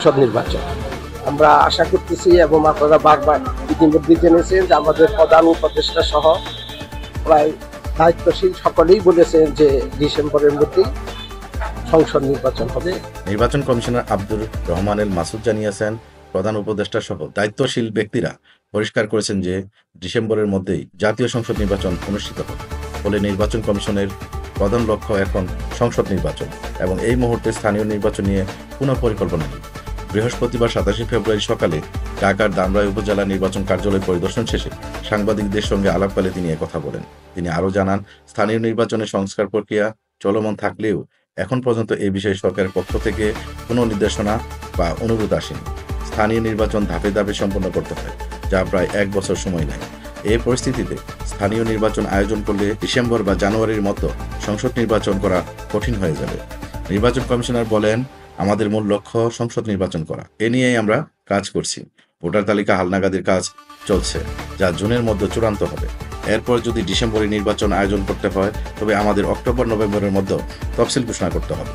সংসদ নির্বাচন। আমরা আশা করতেছি এবং আপনারা বারবার ইতিমধ্যে জেনেছেন যে আমাদের প্রধান উপদেষ্টা সহ প্রায় দায়িত্বশীল সকলেই বলেছেন যে ডিসেম্বরের মধ্যেই সংসদ নির্বাচন হবে। নির্বাচন কমিশনার আব্দুর রহমান এল মাসুদ জানিয়েছেন, প্রধান উপদেষ্টা সহ দায়িত্বশীল ব্যক্তিরা পরিষ্কার করেছেন যে ডিসেম্বরের মধ্যেই জাতীয় সংসদ নির্বাচন অনুষ্ঠিত হবে। ফলে নির্বাচন কমিশনের প্রধান লক্ষ্য এখন সংসদ নির্বাচন এবং এই মুহূর্তে স্থানীয় নির্বাচন নিয়ে কোনো পরিকল্পনা নেই। বৃহস্পতিবার 27 ফেব্রুয়ারি সকালে ঢাকার ধামরাই উপজেলা নির্বাচন কার্যালয় পরিদর্শন শেষে সাংবাদিকদের সঙ্গে আলাপকালে তিনি একথা বলেন। তিনি আরও জানান, স্থানীয় নির্বাচনের সংস্কার প্রক্রিয়া চলমান থাকলেও এখন পর্যন্ত এই বিষয়ে সরকারের পক্ষ থেকে কোনো নির্দেশনা বা অনুরোধ আসেনি। স্থানীয় নির্বাচন ধাপে ধাপে সম্পন্ন করতে হয়, যা প্রায় 1 বছর সময় নেয়। এই পরিস্থিতিতে স্থানীয় নির্বাচন আয়োজন করলে ডিসেম্বর বা জানুয়ারির মতো সংসদ নির্বাচন করা কঠিন হয়ে যাবে। নির্বাচন কমিশনার বলেন, আমাদের মূল লক্ষ্য সংসদ নির্বাচন করা। এ নিয়েই আমরা কাজ করছি। ভোটার তালিকা হালনাগাদের কাজ চলছে, যা জুনের মধ্যে চূড়ান্ত হবে। এরপর যদি ডিসেম্বরে নির্বাচন আয়োজন করতে হয়, তবে আমাদের অক্টোবর নভেম্বরের মধ্যে তফসিল ঘোষণা করতে হবে।